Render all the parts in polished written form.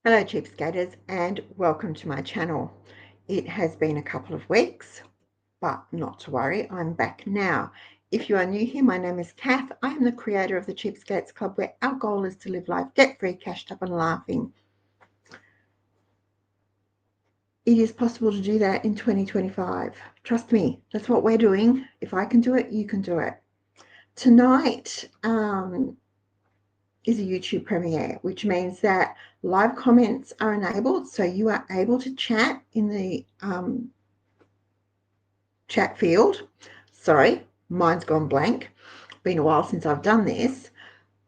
Hello cheapskaters and welcome to my channel. It has been a couple of weeks, but not to worry, I'm back now. If you are new here, my name is Kath. I am the creator of the Cheapskates Club, where our goal is to live life debt-free, cashed up and laughing. It is possible to do that in 2025. Trust me, that's what we're doing. If I can do it, you can do it. Tonight, is a YouTube premiere, which means that live comments are enabled, so you are able to chat in the chat field. Sorry, mine's gone blank. Been a while since I've done this.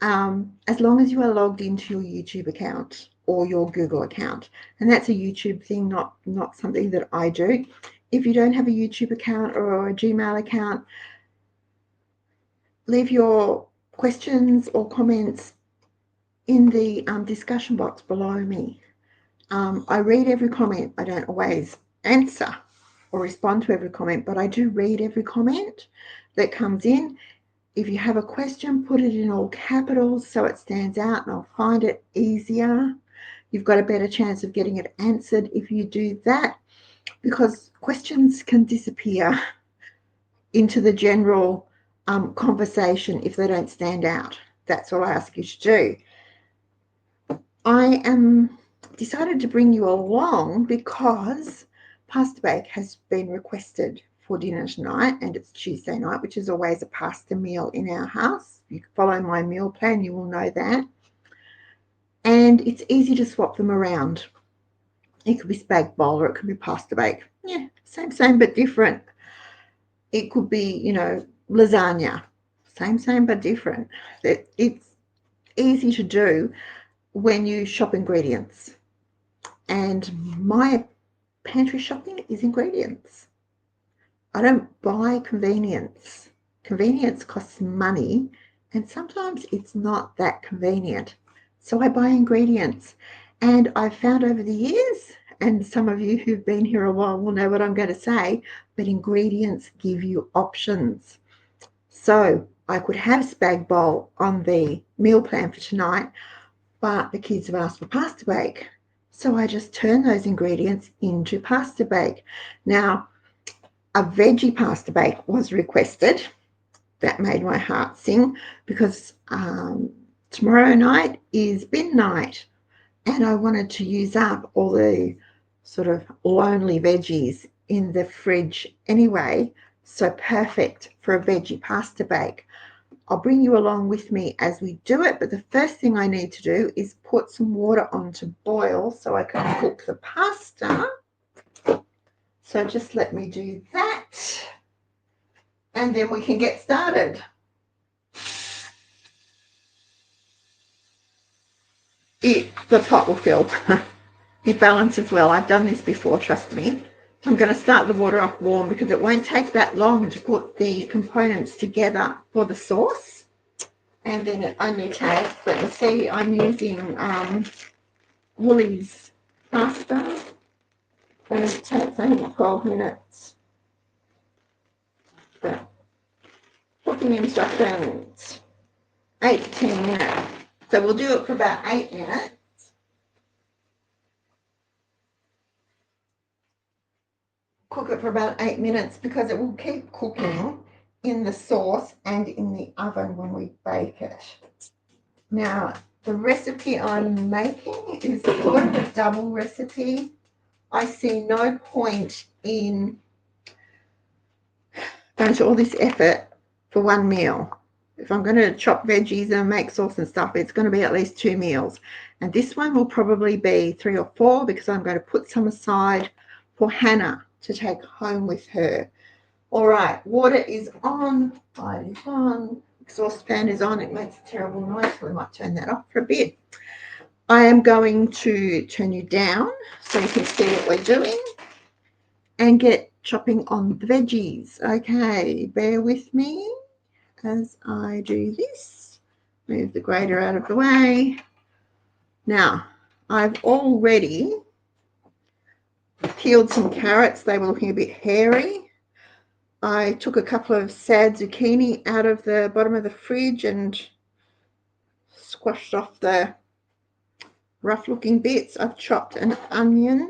As long as you are logged into your YouTube account or your Google account, and that's a YouTube thing, not something that I do. If you don't have a YouTube account or a Gmail account, leave your questions or comments in the discussion box below me. I read every comment. I don't always answer or respond to every comment, but I do read every comment that comes in. If you have a question, put it in all capitals so it stands out and I'll find it easier. You've got a better chance of getting it answered if you do that, because questions can disappear into the general conversation if they don't stand out. That's all I ask you to do. I am decided to bring you along because pasta bake has been requested for dinner tonight, and it's Tuesday night, which is always a pasta meal in our house. If you follow my meal plan, you will know that. And it's easy to swap them around. It could be spag bowl or it could be pasta bake. Yeah, same but different. It could be, lasagna. Same but different. It's easy to do when you shop ingredients. And my pantry shopping is ingredients. I don't buy convenience. Convenience costs money, and sometimes it's not that convenient. So I buy ingredients. And I've found over the years, and some of you who've been here a while will know what I'm going to say, but ingredients give you options. So I could have spag bowl on the meal plan for tonight, but the kids have asked for pasta bake. So I just turn those ingredients into pasta bake. Now, a veggie pasta bake was requested. That made my heart sing because tomorrow night is bin night, and I wanted to use up all the sort of lonely veggies in the fridge anyway. So perfect for a veggie pasta bake. I'll bring you along with me as we do it, but the first thing I need to do is put some water on to boil so I can cook the pasta. So just let me do that, and then we can get started. The pot will fill. It balances well. I've done this before, trust me. I'm going to start the water off warm because it won't take that long to put the components together for the sauce. And then it only takes, let me see, I'm using Woolies pasta, and it takes only 12 minutes. The cooking instructions, 8 to 10 minutes. So we'll do it for about 8 minutes. Cook it for about 8 minutes because it will keep cooking in the sauce and in the oven when we bake it. Now, the recipe I'm making is sort of a double recipe. I see no point in going to all this effort for one meal. If I'm going to chop veggies and make sauce and stuff, it's going to be at least 2 meals. And this one will probably be 3 or 4 because I'm going to put some aside for Hannah to take home with her. All right, water is on, light is on, exhaust fan is on. It makes a terrible noise, so we might turn that off for a bit. I am going to turn you down so you can see what we're doing and get chopping on the veggies. Okay, bear with me as I do this. Move the grater out of the way. Now, I've already peeled some carrots. They were looking a bit hairy. I took a couple of sad zucchini out of the bottom of the fridge and squashed off the rough looking bits. I've chopped an onion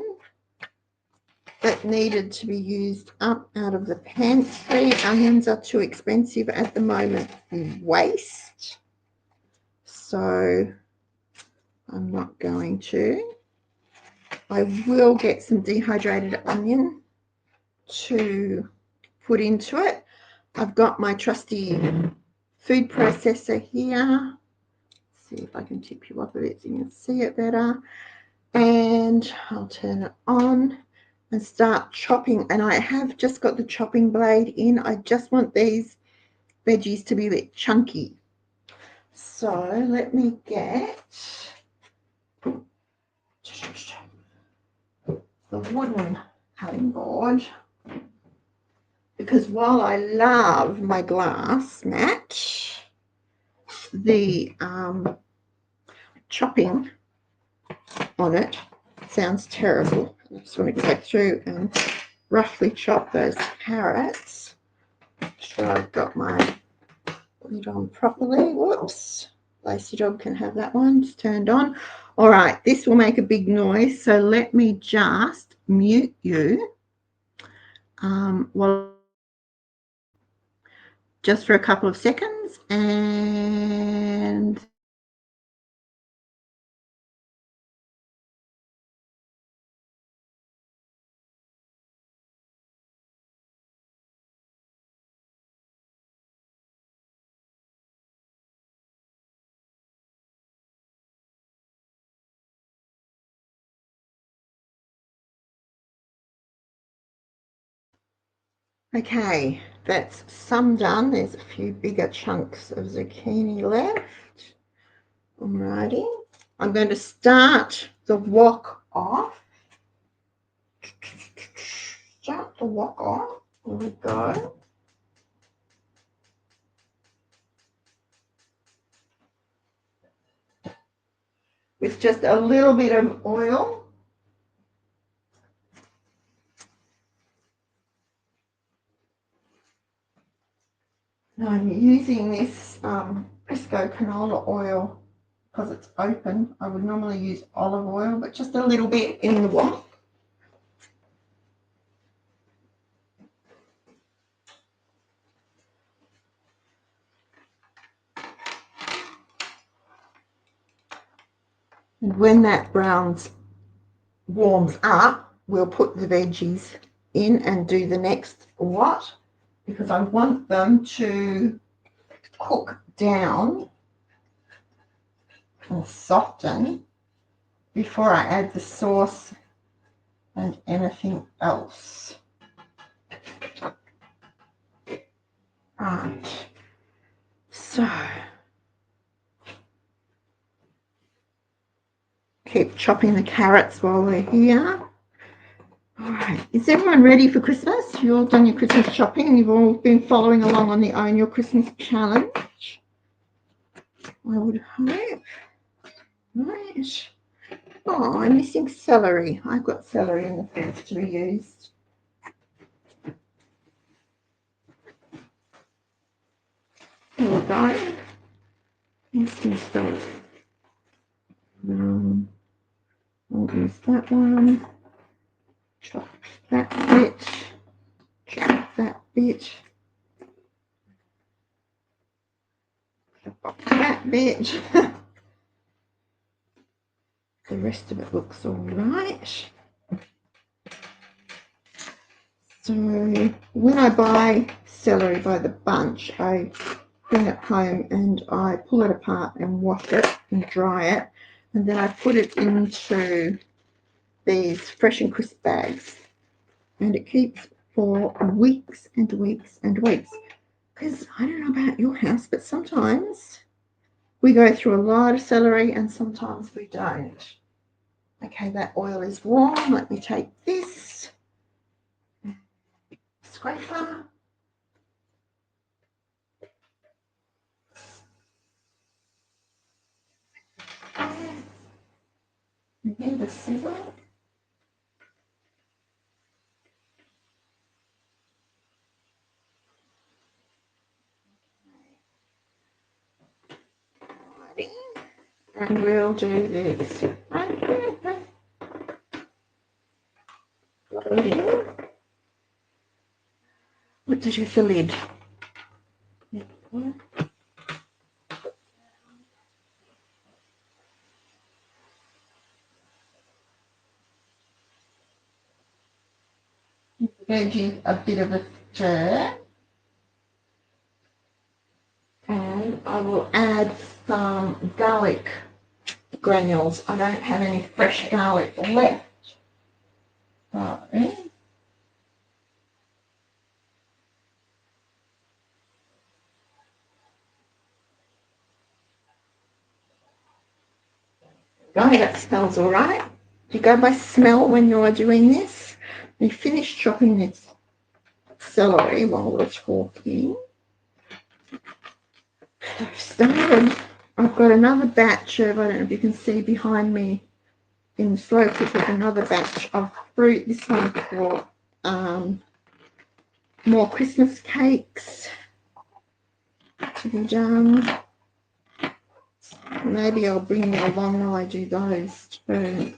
that needed to be used up out of the pantry. Onions are too expensive at the moment to waste, so I'm not going to. I will get some dehydrated onion to put into it. I've got my trusty food processor here. See if I can tip you up a bit so you can see it better. And I'll turn it on and start chopping. And I have just got the chopping blade in. I just want these veggies to be a bit chunky. So let me get the wooden cutting board, because while I love my glass mat, the chopping on it sounds terrible. I just want to go through and roughly chop those carrots. Make sure I've got my lid on properly. Whoops. Lacey dog can have that one. It's turned on. All right, this will make a big noise, so let me just mute you while just for a couple of seconds. And okay, that's some done. There's a few bigger chunks of zucchini left. Alrighty, I'm going to start the wok off. Start the wok off. Here we go. With just a little bit of oil. And I'm using this Crisco canola oil because it's open. I would normally use olive oil, but just a little bit in the wok. And when that warms up, we'll put the veggies in and do the next lot, because I want them to cook down and soften before I add the sauce and anything else. Right, so keep chopping the carrots while we're here. All right, is everyone ready for Christmas? You've all done your Christmas shopping and you've all been following along on the Own Your Christmas challenge, I would hope. Right. Oh, I'm missing celery. I've got celery in the fridge to be used. Here we go. Instant salt. I'll use that one. Chop that bit. Chop that bit. Chop off that bit. The rest of it looks all right. So when I buy celery by the bunch, I bring it home and I pull it apart and wash it and dry it, and then I put it into these fresh and crisp bags, and it keeps for weeks and weeks and weeks. Because I don't know about your house, but sometimes we go through a lot of celery and sometimes we don't. Okay, that oil is warm. Let me take this scraper. And here the sizzle. And we'll do this. Right? What did you the lid? Veggie a bit of a stir, and I will add some garlic granules. I don't have any fresh garlic left. So, that smells all right. You go by smell when you're doing this. We finished chopping this celery while we're talking. I've got another batch of, I don't know if you can see behind me in the slow cooker, another batch of fruit. This one for more Christmas cakes to be done. Maybe I'll bring you along while I do those too.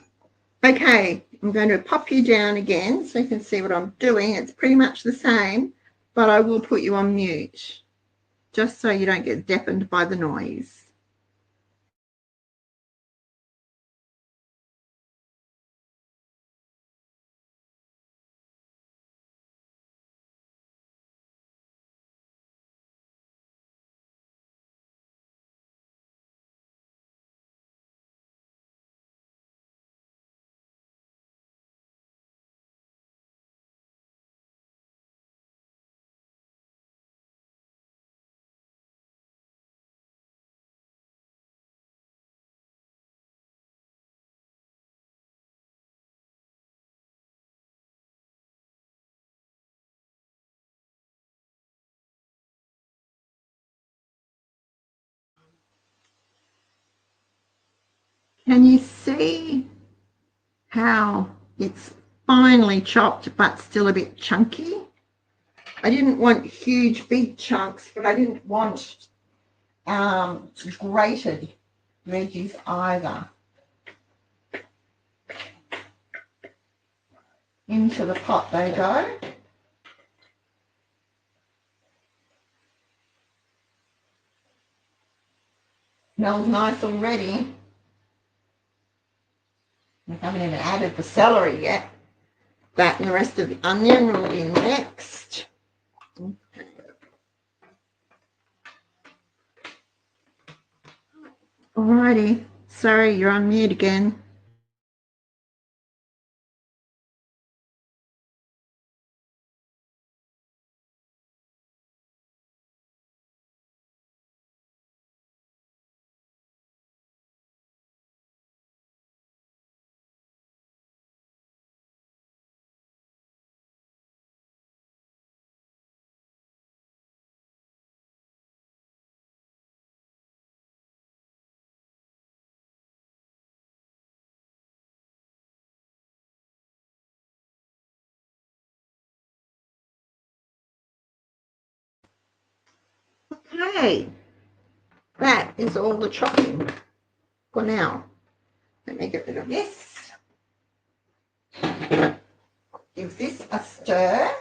Okay, I'm going to pop you down again so you can see what I'm doing. It's pretty much the same, but I will put you on mute just so you don't get deafened by the noise. Can you see how it's finely chopped but still a bit chunky? I didn't want huge big chunks, but I didn't want grated veggies either. Into the pot they go. Smells nice already. I haven't even added the celery yet. That and the rest of the onion will be next. Okay. Alrighty. Sorry, you're on mute again. Okay. That is all the chopping for now. Let me get rid of this. Give this a stir.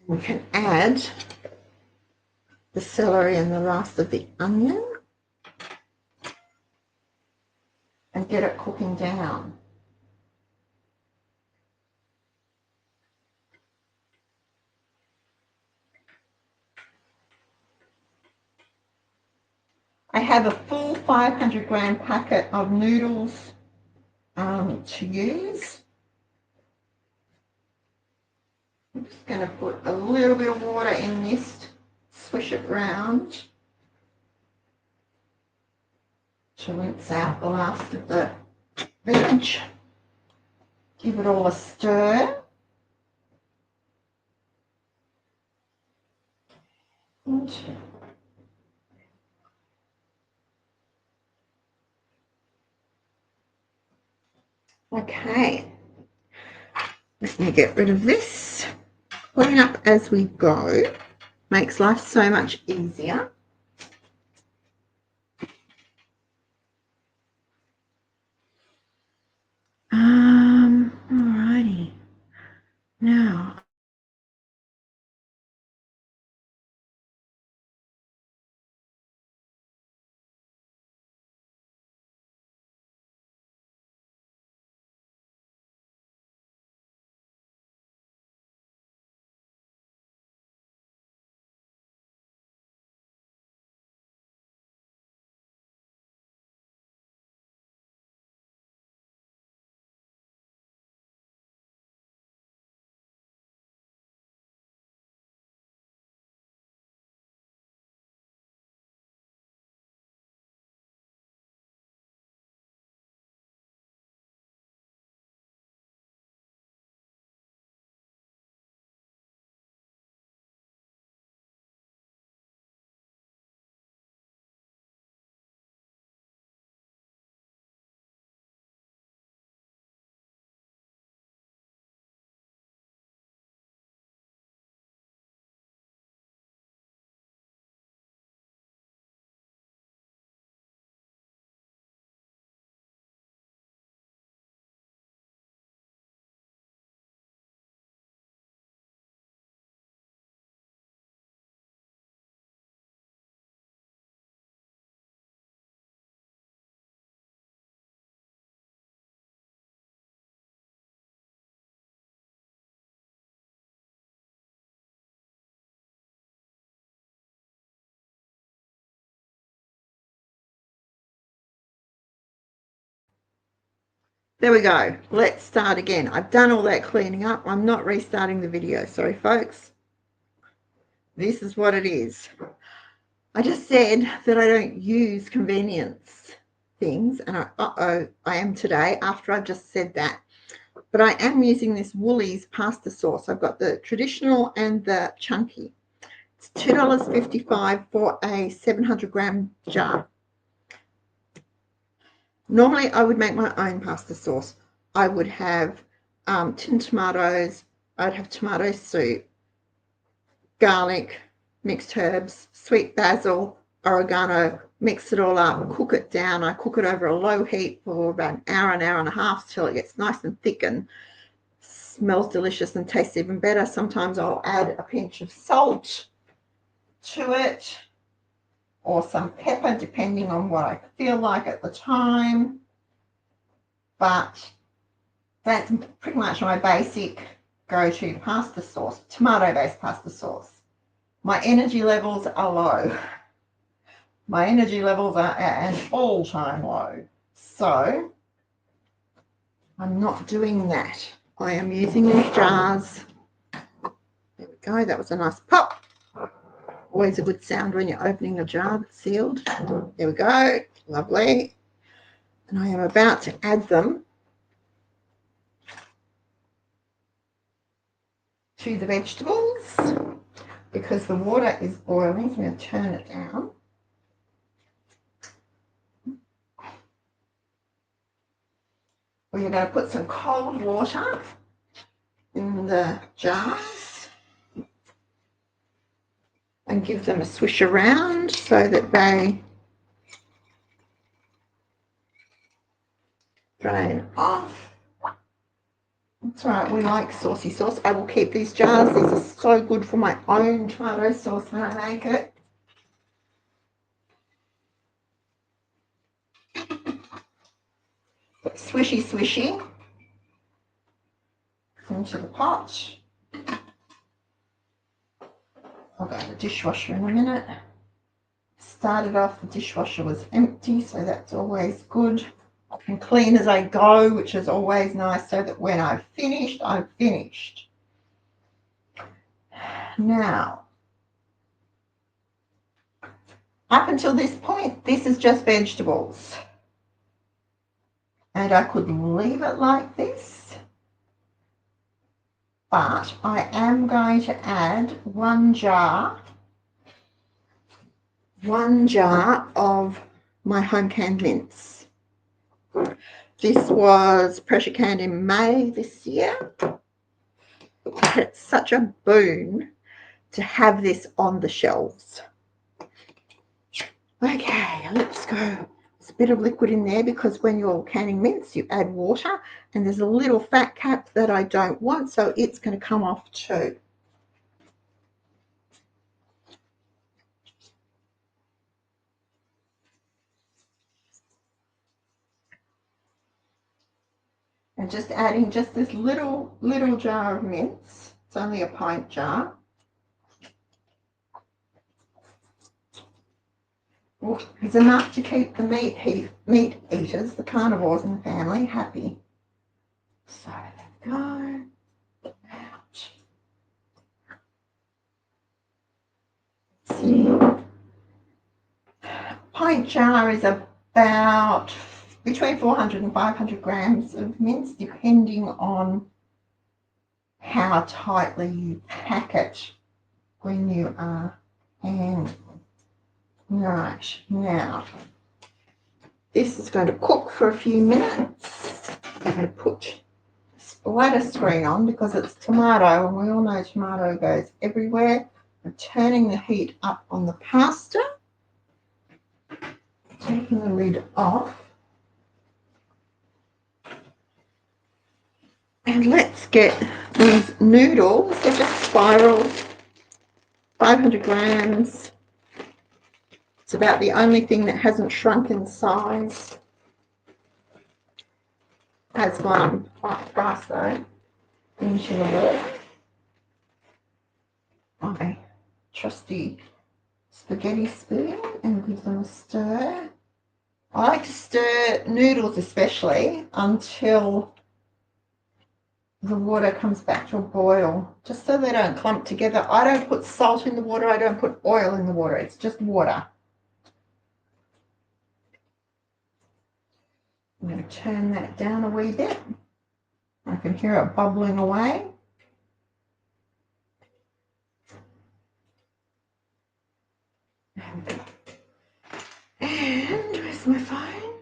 We can add the celery and the last of the onion and get it cooking down. I have a full 500-gram packet of noodles to use. I'm just going to put a little bit of water in this, swish it round to rinse out the last of the veg. Give it all a stir. And okay, let me get rid of this. Clean up as we go. Makes life so much easier. There we go. Let's start again. I've done all that cleaning up. I'm not restarting the video. Sorry, folks. This is what it is. I just said that I don't use convenience things, and I am today after I've just said that. But I am using this Woolies pasta sauce. I've got the traditional and the chunky. It's $2.55 for a 700-gram jar. Normally, I would make my own pasta sauce. I would have tinned tomatoes. I'd have tomato soup, garlic, mixed herbs, sweet basil, oregano, mix it all up, cook it down. I cook it over a low heat for about an hour and a half till it gets nice and thick and smells delicious and tastes even better. Sometimes I'll add a pinch of salt to it or some pepper depending on what I feel like at the time. But that's pretty much my basic go-to pasta sauce, tomato-based pasta sauce. My energy levels are low. My energy levels are at an all-time low. So I'm not doing that. I am using these jars. There we go. That was a nice pop. Always a good sound when you're opening a jar that's sealed. There we go. Lovely. And I am about to add them to the vegetables because the water is boiling. I'm going to turn it down. We're going to put some cold water in the jars and give them a swish around so that they drain off. That's right, we like saucy sauce. I will keep these jars. These are so good for my own tomato sauce when I make it. Put swishy swishy into the pot. I'll go to the dishwasher in a minute. Started off, the dishwasher was empty, so that's always good. I can clean as I go, which is always nice, so that when I've finished, I've finished. Now, up until this point, this is just vegetables. And I could leave it like this, but I am going to add one jar of my home canned mince. This was pressure canned in May this year. It's such a boon to have this on the shelves. Okay, let's go. There's a bit of liquid in there because when you're canning mince, you add water, and there's a little fat cap that I don't want, so it's going to come off too. And just adding just this little jar of mince. It's only a pint jar. It's enough to keep the meat eaters, the carnivores in the family, happy. So there we go. Ouch. Let's see. Pint jar is about between 400 and 500 grams of mince, depending on how tightly you pack it when you are canning. Right, now this is going to cook for a few minutes. I'm going to put the splatter screen on because it's tomato, and we all know tomato goes everywhere. I'm turning the heat up on the pasta, taking the lid off. And let's get these noodles. They're just spirals, 500 grams. It's about the only thing that hasn't shrunk in size. Has gone quite fast though. Into the water. My trusty spaghetti spoon, and give them a stir. I like to stir noodles especially until the water comes back to a boil, just so they don't clump together. I don't put salt in the water. I don't put oil in the water. It's just water. I'm going to turn that down a wee bit. I can hear it bubbling away. And where's my phone?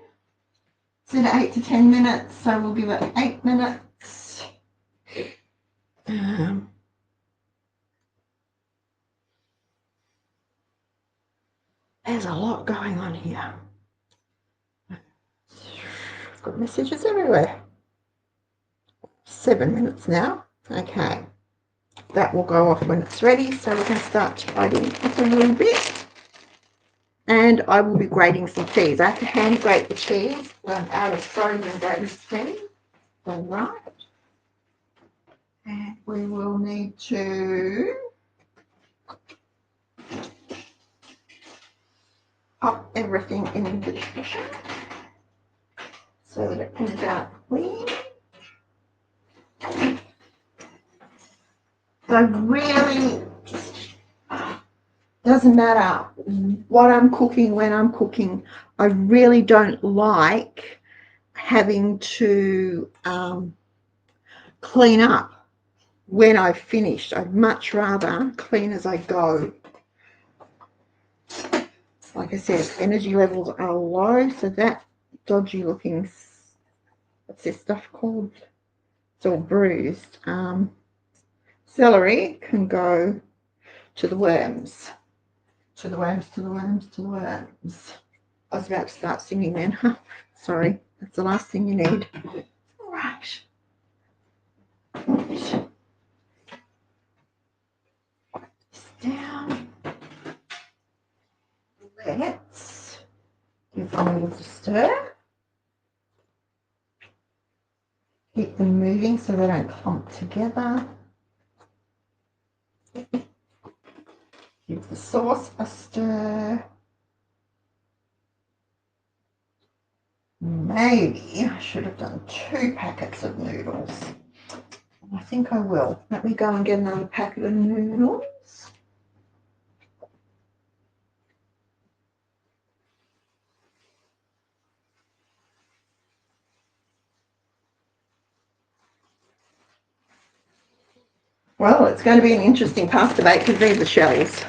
It's in 8 to 10 minutes, so we'll give it 8 minutes. There's a lot going on here. I've got messages everywhere. 7 minutes now. Okay. That will go off when it's ready, so we can start tidying up a little bit. And I will be grating some cheese. I have to hand grate the cheese out of frozen grated cheese. All right. And we will need to pop everything in the dishwasher so that it comes out clean. So really, doesn't matter what I'm cooking, when I'm cooking. I really don't like having to clean up when I've finished. I'd much rather clean as I go. Like I said, energy levels are low, so that dodgy looking, what's this stuff called? It's all bruised. Celery can go to the worms. To the worms, to the worms, to the worms. I was about to start singing then. Sorry, that's the last thing you need. All right. Down. Let's give them a little stir. Keep them moving so they don't clump together. Give the sauce a stir. Maybe I should have done 2 packets of noodles. I think I will. Let me go and get another packet of noodles. Well, it's going to be an interesting pasta bake because these are shells.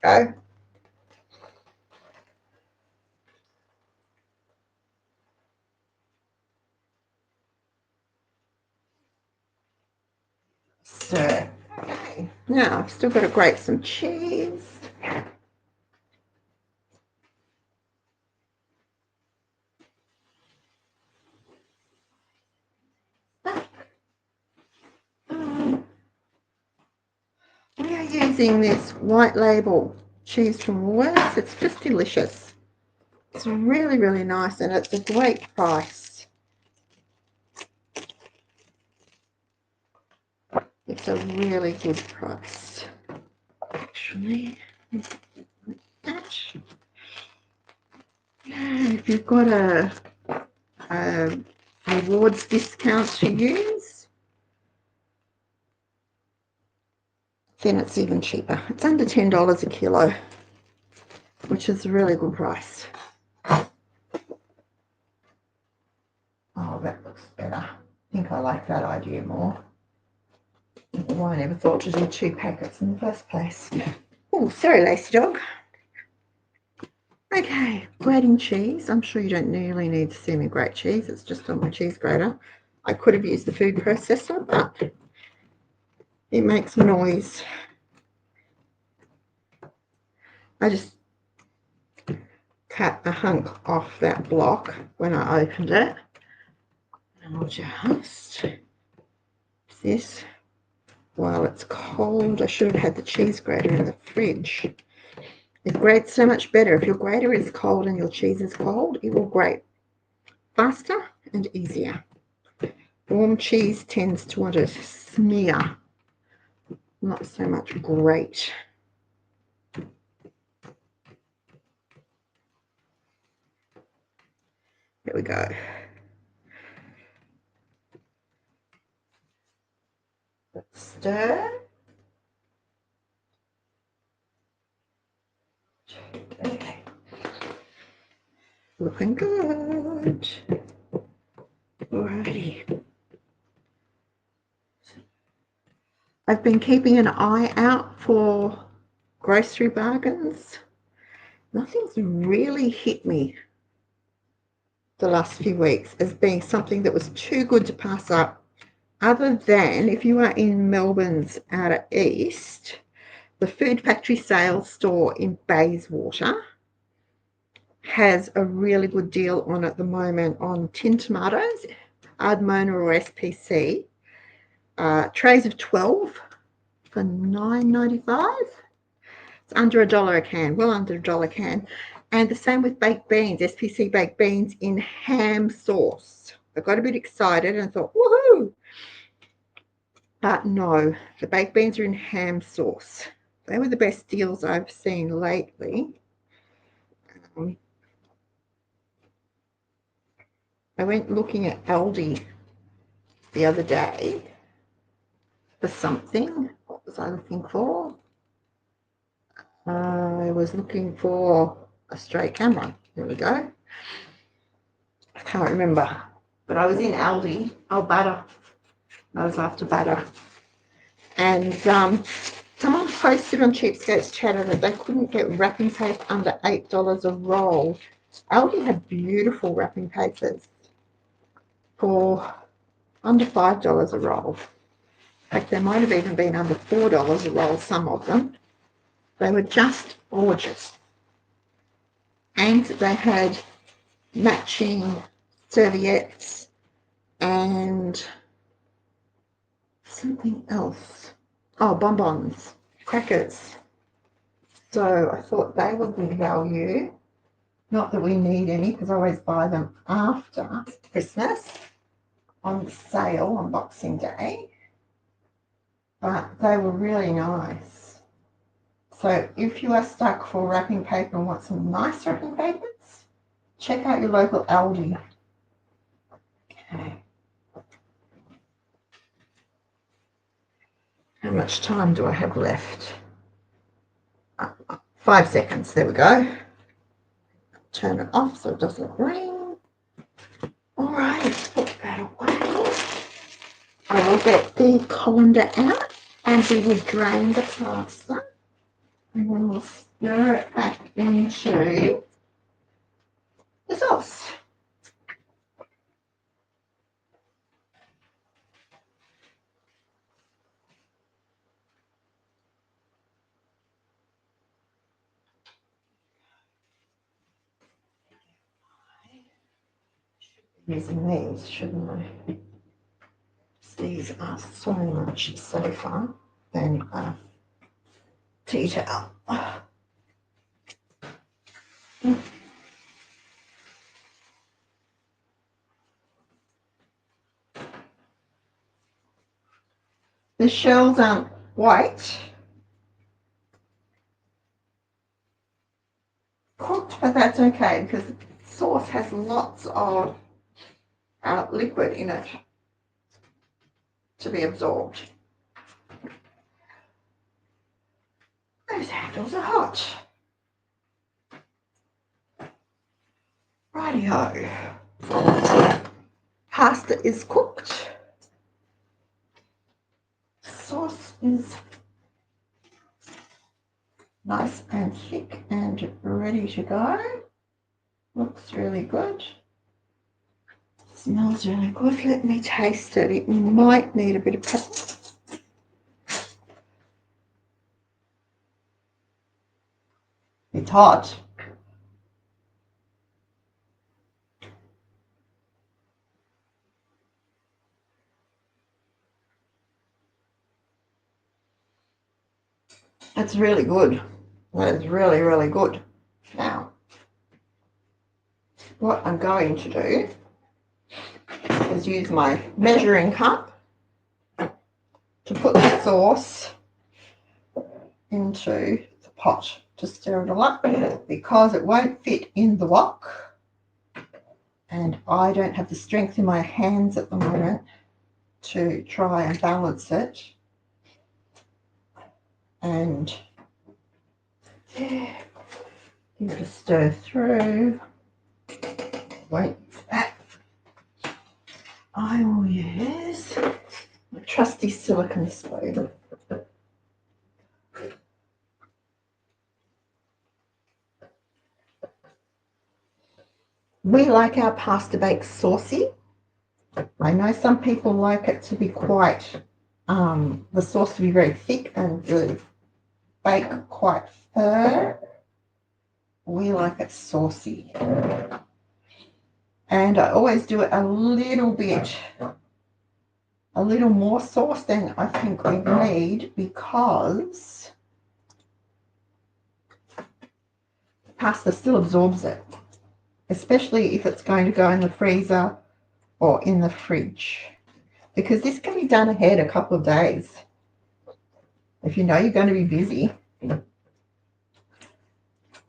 Go. Stir. Okay. Now I've still got to grate some cheese. We are using this white label cheese from Woolworths. It's just delicious. It's really, really nice, and it's a great price. It's a really good price. Actually, if you've got a rewards discount to use, then it's even cheaper. It's under $10 a kilo, which is a really good price. Oh, that looks better. I think I like that idea more. Why I never thought to do 2 packets in the first place. Oh, sorry, Lacey dog. Okay, grating cheese. I'm sure you don't really need to see me grate cheese. It's just on my cheese grater. I could have used the food processor, but it makes noise. I just cut a hunk off that block when I opened it. And I'll just this while it's cold. I should have had the cheese grater in the fridge. It grates so much better. If your grater is cold and your cheese is cold, it will grate faster and easier. Warm cheese tends to want to smear not so much grate. There we go. Let's stir. Okay. Looking good. Alrighty. I've been keeping an eye out for grocery bargains. Nothing's really hit me the last few weeks as being something that was too good to pass up, other than if you are in Melbourne's outer east, the Food Factory sales store in Bayswater has a really good deal on at the moment on tin tomatoes, Ardmona or SPC, trays of 12 for $9.95. It's under $1 a can, well under $1 a can. And the same with baked beans, SPC baked beans in ham sauce. I got a bit excited and thought, woohoo! But no, the baked beans are in ham sauce. They were the best deals I've seen lately. I went looking at Aldi the other day for something. What was I looking for? I was looking for a straight camera. There we go. I can't remember. But I was in Aldi. Oh, butter. I was after butter. And someone posted on Cheapskates Chatter that they couldn't get wrapping paper under $8 a roll. Aldi had beautiful wrapping papers for under $5 a roll. In fact, they might have even been under $4 a roll, some of them. They were just gorgeous. And they had matching serviettes and something else. Oh, bonbons, crackers. So I thought they were good value. Not that we need any, because I always buy them after Christmas on sale on Boxing Day. But they were really nice. So if you are stuck for wrapping paper and want some nice wrapping papers, check out your local Aldi. Okay. How much time do I have left? 5 seconds. There we go. Turn it off so it doesn't ring. All right, let's put that away. I will get the colander out and we will drain the pasta. And then we'll stir it back into the sauce. Using these, shouldn't I? These are so much safer than a tea towel. The shells aren't white cooked, but that's okay because the sauce has lots of liquid in it to be absorbed. Those handles are hot. Rightio. Pasta is cooked. Sauce is nice and thick and ready to go. Looks really good. Smells really good. Let me taste it. It might need a bit of pepper. It's hot. That's really good. That is really, really good. Now, what I'm going to do is use my measuring cup to put the sauce into the pot to stir it all up because it won't fit in the wok, and I don't have the strength in my hands at the moment to try and balance it. And yeah, give it a stir through. Wait for that. I will use my trusty silicone spoon. We like our pasta bake saucy. I know some people like it to be quite, the sauce to be very thick and the bake quite firm. We like it saucy. And I always do it a little more sauce than I think we need, because pasta still absorbs it, especially if it's going to go in the freezer or in the fridge, because this can be done ahead a couple of days. If you know you're going to be busy,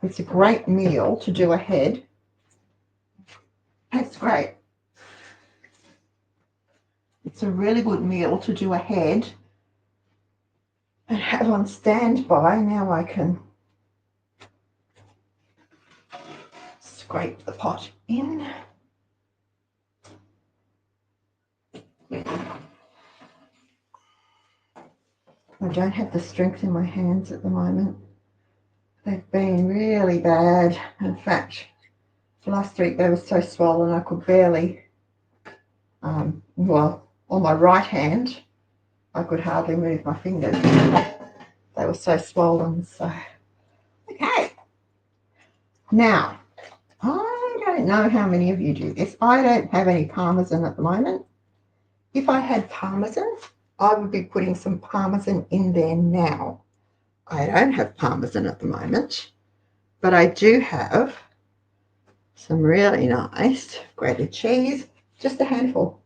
it's a great meal to do ahead. Tastes great. It's a really good meal to do ahead and have on standby. Now I can scrape the pot in. I don't have the strength in my hands at the moment. They've been really bad. In fact, last week they were so swollen I could barely, well, on my right hand, I could hardly move my fingers. They were so swollen. So, okay. Now, I don't know how many of you do this. I don't have any Parmesan at the moment. If I had Parmesan, I would be putting some Parmesan in there now. I don't have Parmesan at the moment, but I do have some really nice grated cheese, just a handful,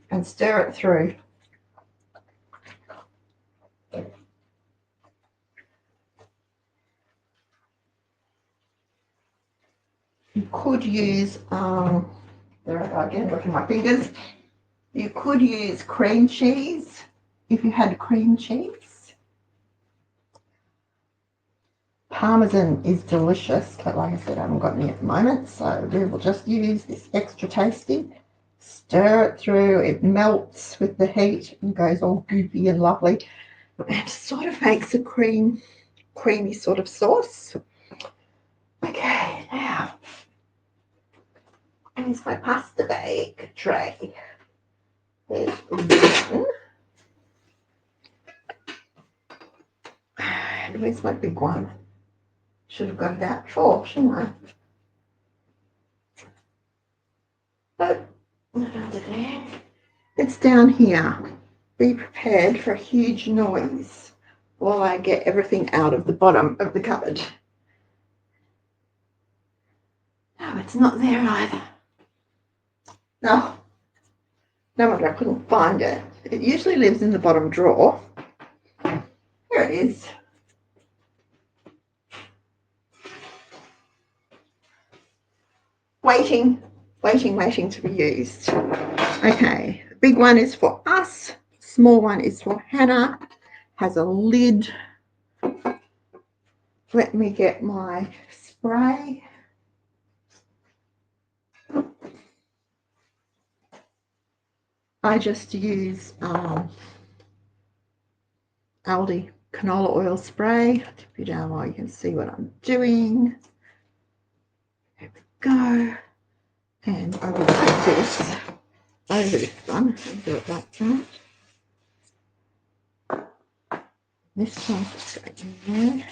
and stir it through. You could use, there I go again, looking at my fingers. You could use cream cheese if you had cream cheese. Parmesan is delicious, but like I said, I haven't got any at the moment, so we will just use this extra tasty. Stir it through, it melts with the heat and goes all goopy and lovely, and sort of makes a creamy sort of sauce. Okay, now here's my pasta bake tray. There's one. And where's my big one? Should have got it out before, shouldn't I? But it's down here. Be prepared for a huge noise while I get everything out of the bottom of the cupboard. No, it's not there either. No wonder I couldn't find it. It usually lives in the bottom drawer. Here it is. Waiting to be used. Okay, the big one is for us. Small one is for Hannah. Has a lid. Let me get my spray. I just use Aldi canola oil spray. I'll tip you down while you can see what I'm doing. There we go. And I will put this over this one and do it like that. This one just going in there.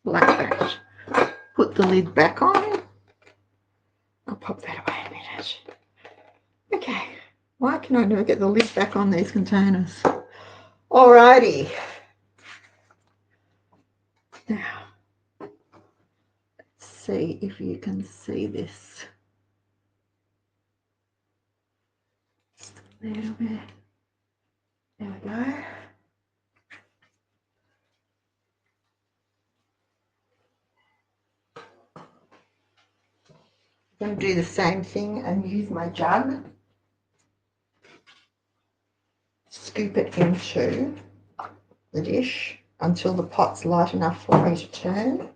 Like that. Put the lid back on. I'll pop that away in a minute. Okay. Why can I never get the lid back on these containers? Alrighty. Now, let's see if you can see this. Just a little bit. There we go. going to do the same thing and use my jug. Scoop it into the dish until the pot's light enough for me to turn.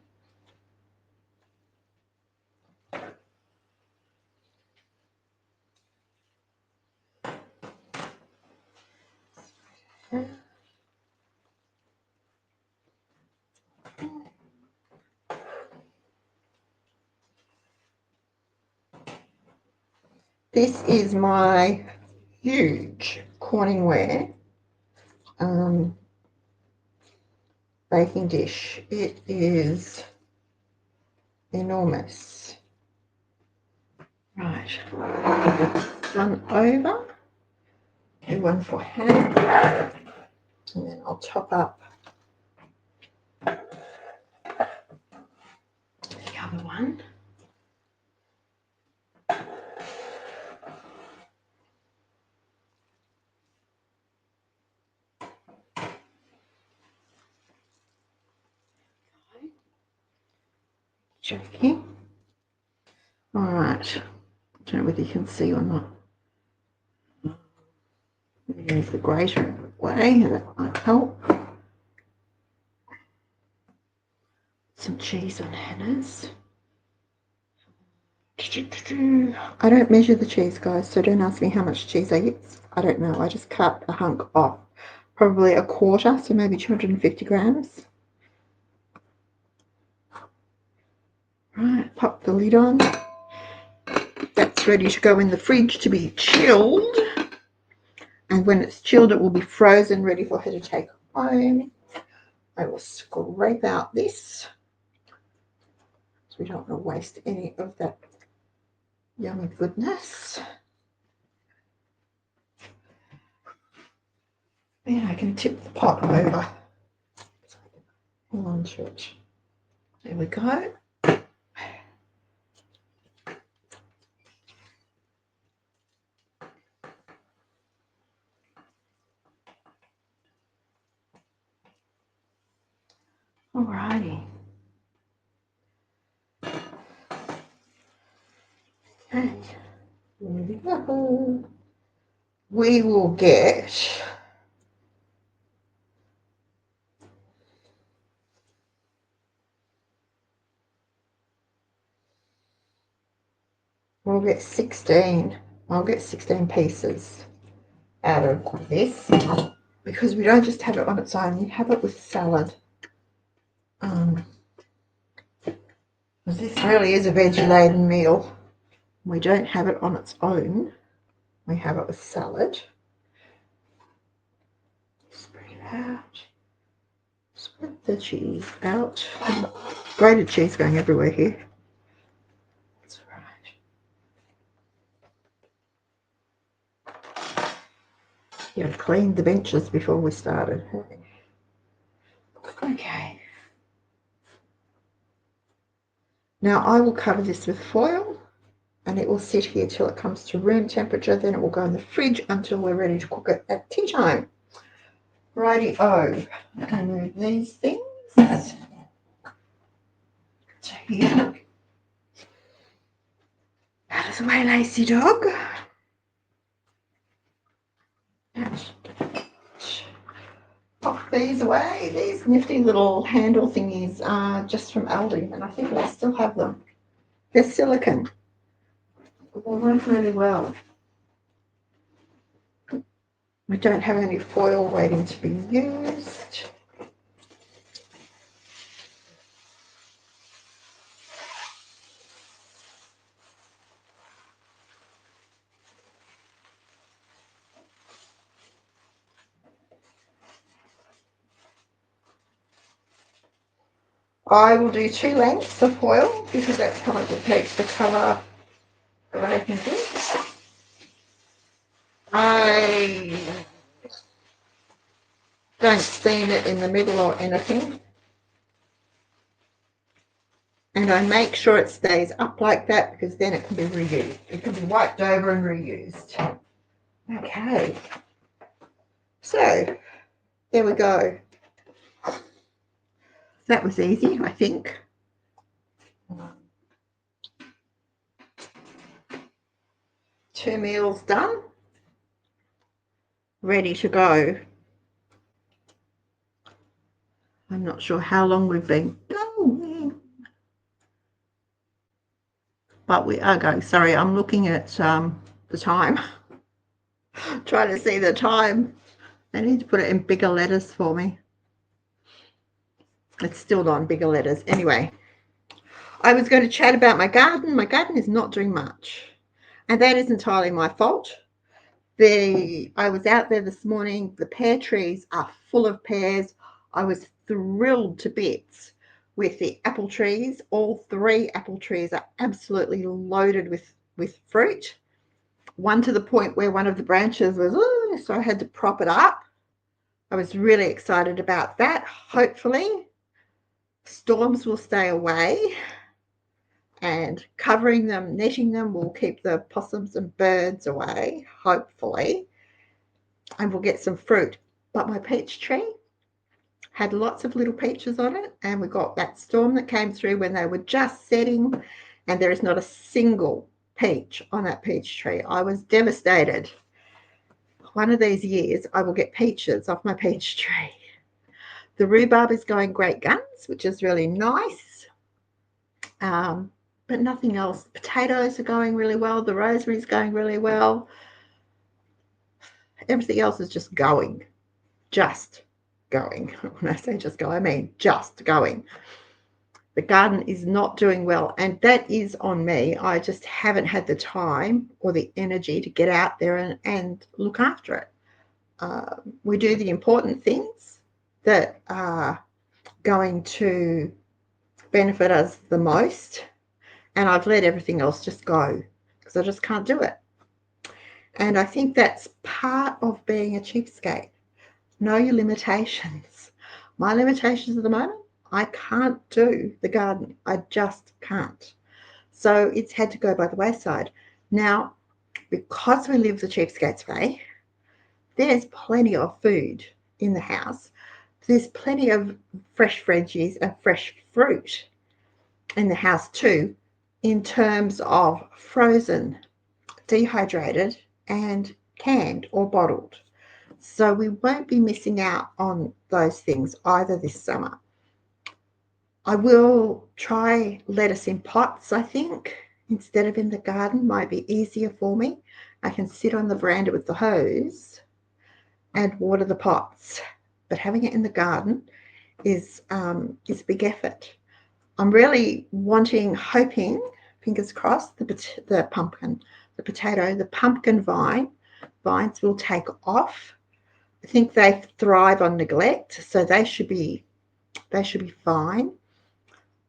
This is my huge Corningware baking dish. It is enormous. Right, done over. Do one for Hannah, and then I'll top up the other one. Joking. All right. I don't know whether you can see or not. Use the grater way, that might help. Some cheese on Hannah's. I don't measure the cheese, guys, so don't ask me how much cheese I use. I don't know. I just cut a hunk off. Probably a quarter, so maybe 250 grams. Right, pop the lid on. That's ready to go in the fridge to be chilled. And when it's chilled, it will be frozen, ready for her to take home. I will scrape out this, so we don't want to waste any of that yummy goodness. Then I can tip the pot over. Hold on to it. There we go. Alrighty. Okay. Here we go. We will get We'll get 16. I'll get 16 pieces out of this, because we don't just have it on its own, we have it with salad. This really is a veggie-laden meal. We don't have it on its own. We have it with salad. Spread it out. Spread the cheese out. Grated cheese going everywhere here. That's right. Yeah, cleaned the benches before we started. Okay. Now I will cover this with foil, and it will sit here till it comes to room temperature. Then it will go in the fridge until we're ready to cook it at tea time. Righty-o. I'm going to move these things to here. Out of the way, lazy dog. Pop these away. These nifty little handle thingies are just from Aldi, and I think I still have them. They're silicone. They work really well. We don't have any foil waiting to be used. I will do 2 lengths of foil because that's how much it takes to cover the bacon dish. I don't seam it in the middle or anything. And I make sure it stays up like that because then it can be reused. It can be wiped over and reused. Okay. So, there we go. That was easy, I think. 2 meals done, ready to go. I'm not sure how long we've been going, but we are going. Sorry, I'm looking at the time, trying to see the time. They need to put it in bigger letters for me. It's still not in bigger letters. Anyway, I was going to chat about my garden. My garden is not doing much, and that is entirely my fault. I was out there this morning. The pear trees are full of pears. I was thrilled to bits with the apple trees. All 3 apple trees are absolutely loaded with fruit. One to the point where one of the branches was, so I had to prop it up. I was really excited about that. Hopefully, storms will stay away, and covering them, netting them will keep the possums and birds away, hopefully, and we'll get some fruit. But my peach tree had lots of little peaches on it, and we got that storm that came through when they were just setting, and there is not a single peach on that peach tree. I was devastated. One of these years I will get peaches off my peach tree. The rhubarb is going great guns, which is really nice, but nothing else. Potatoes are going really well. The rosemary is going really well. Everything else is just going. When I say just go, I mean just going. The garden is not doing well, and that is on me. I just haven't had the time or the energy to get out there and look after it. We do the important things that are going to benefit us the most, and I've let everything else just go because I just can't do it. And I think that's part of being a cheapskate. Know your limitations. My limitations at the moment, I can't do the garden. I just can't. So it's had to go by the wayside. Now, because we live the cheapskates way, there's plenty of food in the house. There's plenty of fresh veggies and fresh fruit in the house too, in terms of frozen, dehydrated, and canned or bottled. So we won't be missing out on those things either this summer. I will try lettuce in pots, I think, instead of in the garden. Might be easier for me. I can sit on the veranda with the hose and water the pots, but having it in the garden is a big effort. I'm really hoping, fingers crossed, the pumpkin, the potato, the pumpkin vines will take off. I think they thrive on neglect, so they should be fine.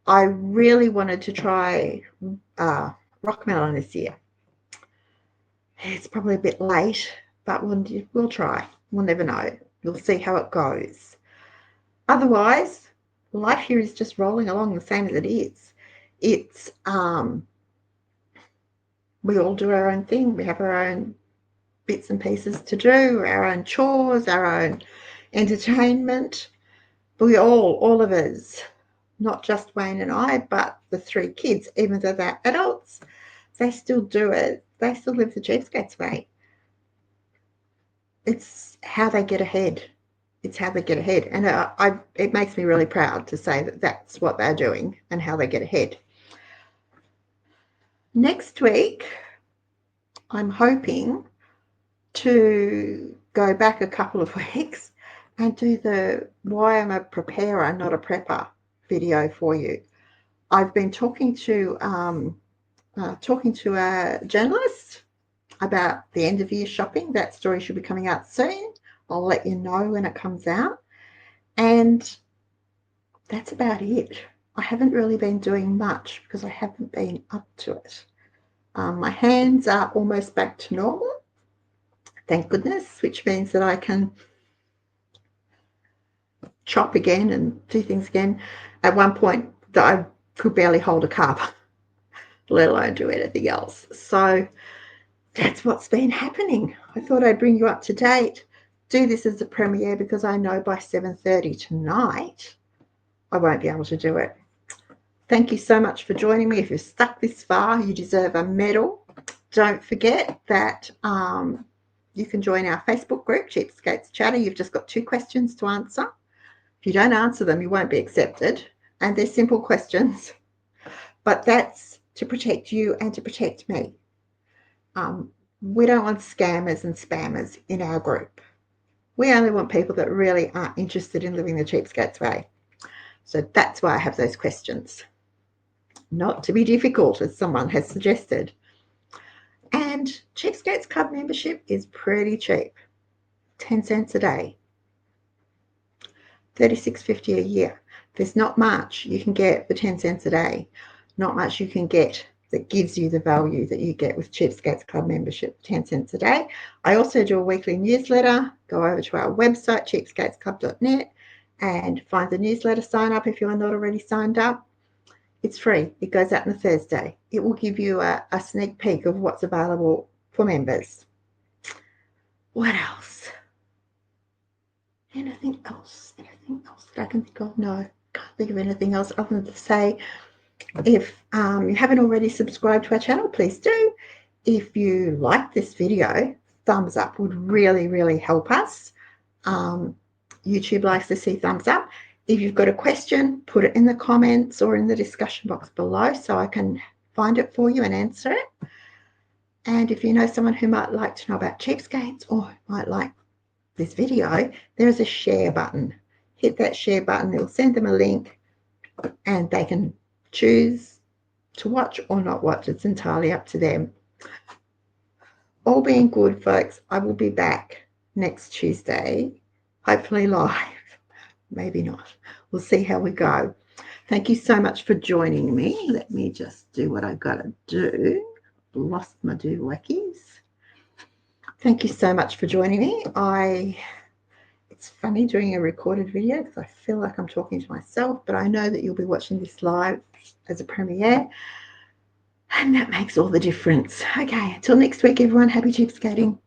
I really wanted to try rockmelon this year. It's probably a bit late, but we'll try. We'll never know. We'll see how it goes. Otherwise, life here is just rolling along the same as it is. It's we all do our own thing. We have our own bits and pieces to do, our own chores, our own entertainment. We all of us, not just Wayne and I, but the 3 kids, even though they're adults, they still do it. They still live the cheapskates way. It's how they get ahead. It's how they get ahead. And it makes me really proud to say that that's what they're doing and how they get ahead. Next week, I'm hoping to go back a couple of weeks and do the why I'm a preparer, not a prepper video for you. I've been talking to a journalist about the end of year shopping. That story should be coming out soon. I'll let you know when it comes out. And that's about it. I haven't really been doing much because I haven't been up to it. My hands are almost back to normal, thank goodness, which means that I can chop again and do things again. At one point, I could barely hold a cup, let alone do anything else. So that's what's been happening. I thought I'd bring you up to date, do this as a premiere, because I know by 7:30 tonight I won't be able to do it. Thank you so much for joining me. If you've stuck this far, you deserve a medal. Don't forget that you can join our Facebook group, Cheapskates Chatter. You've just got 2 questions to answer. If you don't answer them, you won't be accepted. And they're simple questions, but that's to protect you and to protect me. We don't want scammers and spammers in our group. We only want people that really aren't interested in living the Cheapskates way. So that's why I have those questions. Not to be difficult, as someone has suggested. And Cheapskates Club membership is pretty cheap. 10 cents a day. $36.50 a year. There's not much you can get for 10 cents a day. Not much you can get that gives you the value that you get with Cheapskates Club membership, 10 cents a day. I also do a weekly newsletter. Go over to our website, cheapskatesclub.net, and find the newsletter, sign up if you are not already signed up. It's free. It goes out on a Thursday. It will give you a sneak peek of what's available for members. What else? Anything else? Anything else that I can think of? No, can't think of anything else other than to say, if you haven't already subscribed to our channel, please do. If you like this video, thumbs up would really, really help us. YouTube likes to see thumbs up. If you've got a question, put it in the comments or in the discussion box below so I can find it for you and answer it. And if you know someone who might like to know about Cheapskates or might like this video, there is a share button. Hit that share button. It will send them a link and they can choose to watch or not watch. It's entirely up to them. All being good, folks, I will be back next Tuesday, hopefully live. Maybe not. We'll see how we go. Thank you so much for joining me. Let me just do what I've got to do. Lost my doohickeys. Thank you so much for joining me. It's funny doing a recorded video because I feel like I'm talking to myself, but I know that you'll be watching this live as a premiere, and that makes all the difference. Okay, until next week, everyone, happy cheapskating.